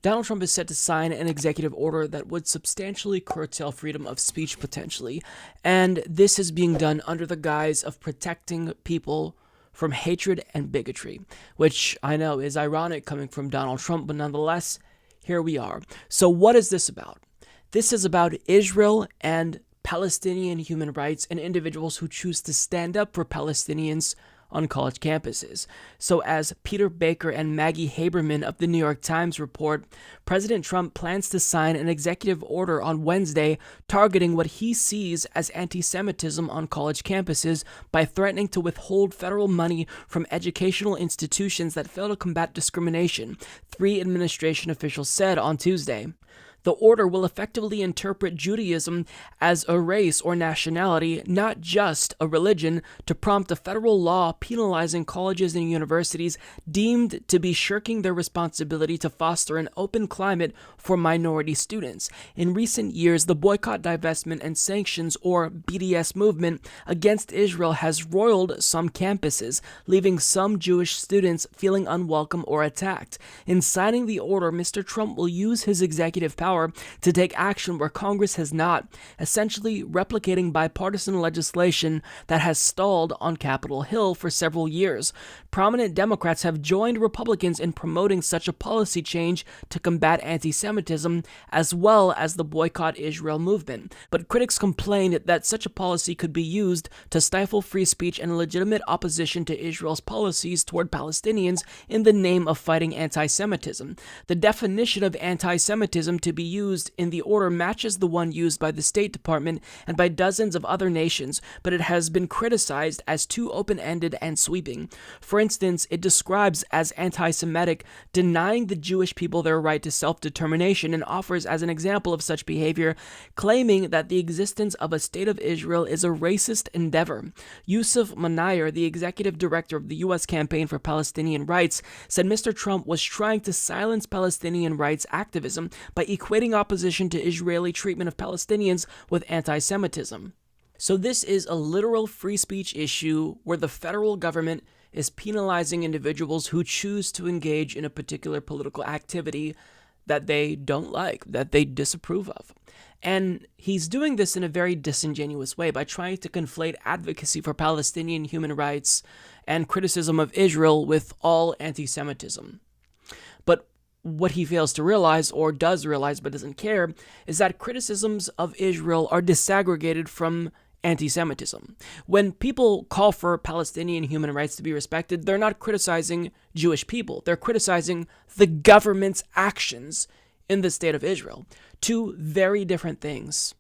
Donald Trump is set to sign an executive order that would substantially curtail freedom of speech potentially, and this is being done under the guise of protecting people from hatred and bigotry, which I know is ironic coming from Donald Trump, but nonetheless, here we are. So what is this about? This is about Israel and Palestinian human rights and individuals who choose to stand up for Palestinians on college campuses. So as Peter Baker and Maggie Haberman of the New York Times report, President Trump plans to sign an executive order on Wednesday targeting what he sees as anti-Semitism on college campuses by threatening to withhold federal money from educational institutions that fail to combat discrimination, 3 administration officials said on Tuesday. The order will effectively interpret Judaism as a race or nationality, not just a religion, to prompt a federal law penalizing colleges and universities deemed to be shirking their responsibility to foster an open climate for minority students. In recent years, the boycott, divestment, and sanctions, or BDS movement against Israel has roiled some campuses, leaving some Jewish students feeling unwelcome or attacked. In signing the order, Mr. Trump will use his executive power to take action where Congress has not, essentially replicating bipartisan legislation that has stalled on Capitol Hill for several years. Prominent Democrats have joined Republicans in promoting such a policy change to combat anti-Semitism, as well as the Boycott Israel movement. But critics complained that such a policy could be used to stifle free speech and legitimate opposition to Israel's policies toward Palestinians in the name of fighting anti-Semitism. The definition of anti-Semitism to be used in the order matches the one used by the State Department and by dozens of other nations, but it has been criticized as too open-ended and sweeping. For instance, it describes as anti-Semitic denying the Jewish people their right to self-determination and offers as an example of such behavior, claiming that the existence of a state of Israel is a racist endeavor. Yusuf Manayer, the executive director of the U.S. Campaign for Palestinian Rights, said Mr. Trump was trying to silence Palestinian rights activism by equating opposition to Israeli treatment of Palestinians with anti-Semitism. So this is a literal free speech issue where the federal government is penalizing individuals who choose to engage in a particular political activity that they don't like, that they disapprove of. And he's doing this in a very disingenuous way by trying to conflate advocacy for Palestinian human rights and criticism of Israel with all anti-Semitism. But what he fails to realize, or does realize but doesn't care, is that criticisms of Israel are disaggregated from anti-Semitism. When people call for Palestinian human rights to be respected, they're not criticizing Jewish people. They're criticizing the government's actions in the state of Israel. 2 very different things.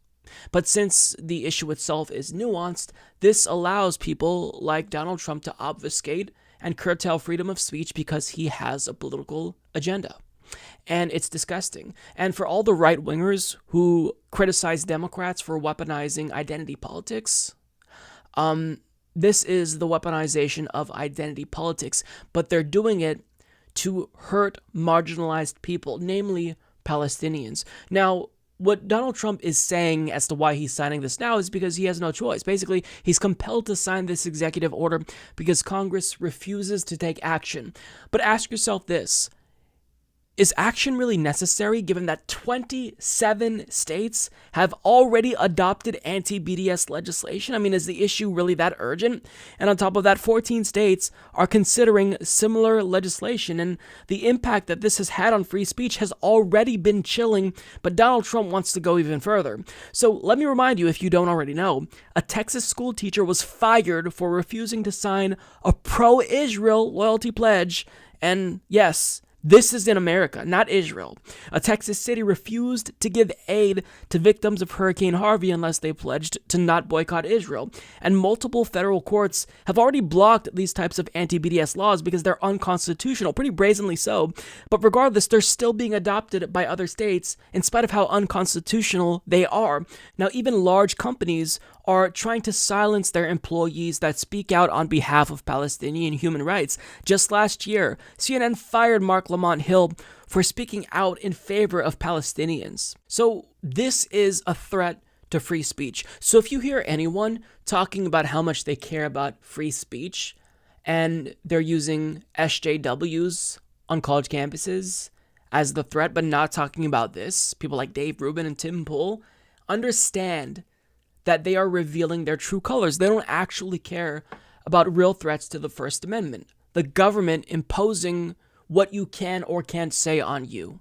But since the issue itself is nuanced, this allows people like Donald Trump to obfuscate and curtail freedom of speech because he has a political agenda. And it's disgusting. And for all the right-wingers who criticize Democrats for weaponizing identity politics, this is the weaponization of identity politics, but they're doing it to hurt marginalized people, namely Palestinians. Now, what Donald Trump is saying as to why he's signing this now is because he has no choice. Basically, he's compelled to sign this executive order because Congress refuses to take action. But ask yourself this. Is action really necessary given that 27 states have already adopted anti-BDS legislation? I mean, is the issue really that urgent? And on top of that, 14 states are considering similar legislation, and the impact that this has had on free speech has already been chilling, but Donald Trump wants to go even further. So let me remind you, if you don't already know, a Texas school teacher was fired for refusing to sign a pro-Israel loyalty pledge, and yes, this is in America, not Israel. A Texas city refused to give aid to victims of Hurricane Harvey unless they pledged to not boycott Israel. And multiple federal courts have already blocked these types of anti-BDS laws because they're unconstitutional, pretty brazenly so. But regardless, they're still being adopted by other states in spite of how unconstitutional they are. Now, even large companies are trying to silence their employees that speak out on behalf of Palestinian human rights. Just last year, CNN fired Mark Lamont Hill for speaking out in favor of Palestinians. So this is a threat to free speech. So if you hear anyone talking about how much they care about free speech and they're using SJWs on college campuses as the threat, but not talking about this, people like Dave Rubin and Tim Pool, understand that they are revealing their true colors. They don't actually care about real threats to the First Amendment, the government imposing what you can or can't say on you.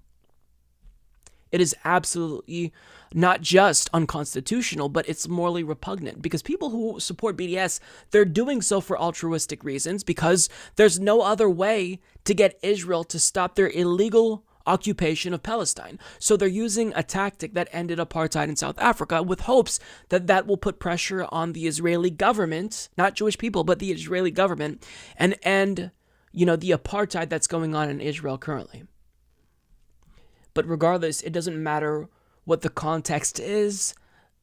It is absolutely not just unconstitutional, but it's morally repugnant, because people who support BDS, they're doing so for altruistic reasons, because there's no other way to get Israel to stop their illegal occupation of Palestine. So they're using a tactic that ended apartheid in South Africa with hopes that that will put pressure on the Israeli government, not Jewish people, but the Israeli government, and end, the apartheid that's going on in Israel currently. But regardless, it doesn't matter what the context is.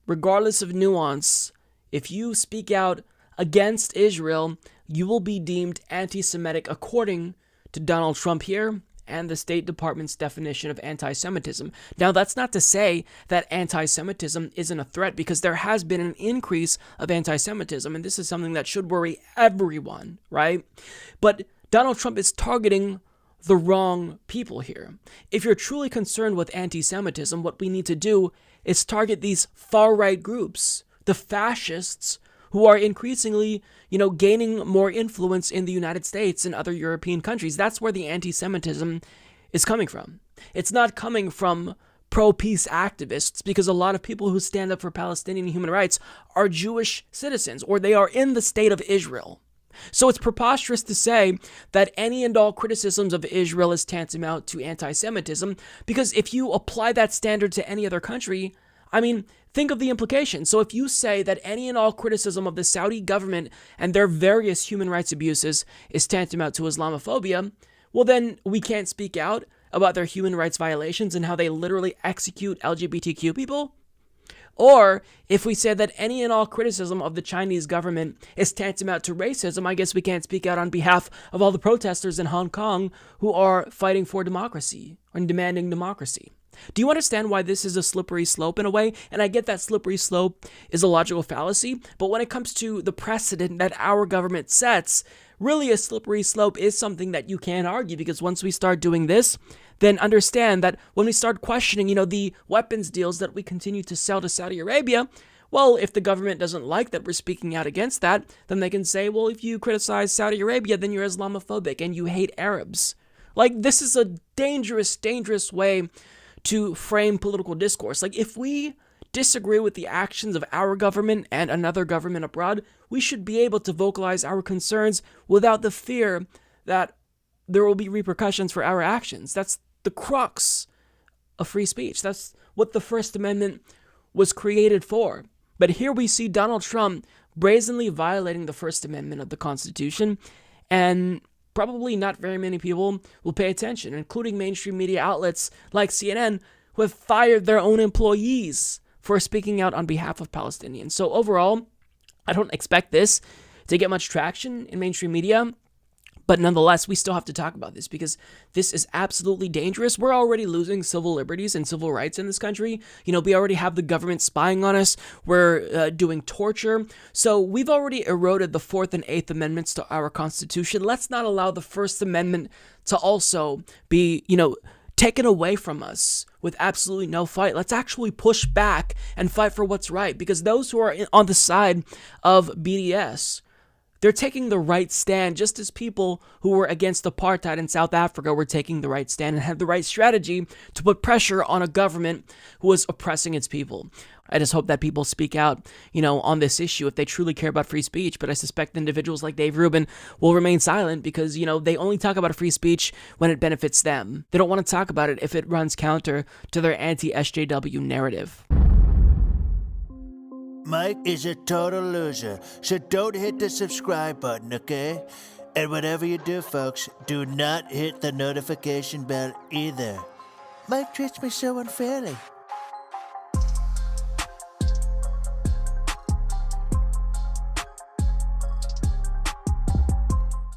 Regardless of nuance, if you speak out against Israel, you will be deemed anti-Semitic according to Donald Trump here and the State Department's definition of anti-Semitism. Now, that's not to say that anti-Semitism isn't a threat, because there has been an increase of anti-Semitism, and this is something that should worry everyone, right? But Donald Trump is targeting the wrong people here. If you're truly concerned with anti-Semitism, what we need to do is target these far-right groups, the fascists, who are increasingly, gaining more influence in the United States and other European countries. That's where the anti-Semitism is coming from. It's not coming from pro-peace activists, because a lot of people who stand up for Palestinian human rights are Jewish citizens, or they are in the state of Israel. So it's preposterous to say that any and all criticisms of Israel is tantamount to anti-Semitism, because if you apply that standard to any other country, think of the implications. So if you say that any and all criticism of the Saudi government and their various human rights abuses is tantamount to Islamophobia, well then we can't speak out about their human rights violations and how they literally execute LGBTQ people. Or if we say that any and all criticism of the Chinese government is tantamount to racism, I guess we can't speak out on behalf of all the protesters in Hong Kong who are fighting for democracy and demanding democracy. Do you understand why this is a slippery slope in a way? And I get that slippery slope is a logical fallacy, but when it comes to the precedent that our government sets, really a slippery slope is something that you can't argue, because once we start doing this, then understand that when we start questioning, the weapons deals that we continue to sell to Saudi Arabia, well, if the government doesn't like that we're speaking out against that, then they can say, well, if you criticize Saudi Arabia, then you're Islamophobic and you hate Arabs. This is a dangerous, dangerous way to frame political discourse. If we disagree with the actions of our government and another government abroad, we should be able to vocalize our concerns without the fear that there will be repercussions for our actions. That's the crux of free speech. That's what the First Amendment was created for. But here we see Donald Trump brazenly violating the First Amendment of the Constitution, and probably not very many people will pay attention, including mainstream media outlets like CNN, who have fired their own employees for speaking out on behalf of Palestinians. So overall, I don't expect this to get much traction in mainstream media, but nonetheless, we still have to talk about this, because this is absolutely dangerous. We're already losing civil liberties and civil rights in this country. We already have the government spying on us. We're doing torture. So we've already eroded the Fourth and Eighth Amendments to our Constitution. Let's not allow the First Amendment to also be, taken away from us with absolutely no fight. Let's actually push back and fight for what's right, because those who are on the side of BDS, they're taking the right stand, just as people who were against apartheid in South Africa were taking the right stand and had the right strategy to put pressure on a government who was oppressing its people. I just hope that people speak out, on this issue if they truly care about free speech. But I suspect individuals like Dave Rubin will remain silent because, they only talk about free speech when it benefits them. They don't want to talk about it if it runs counter to their anti-SJW narrative. Mike is a total loser, so don't hit the subscribe button, okay? And whatever you do, folks, do not hit the notification bell either. Mike treats me so unfairly.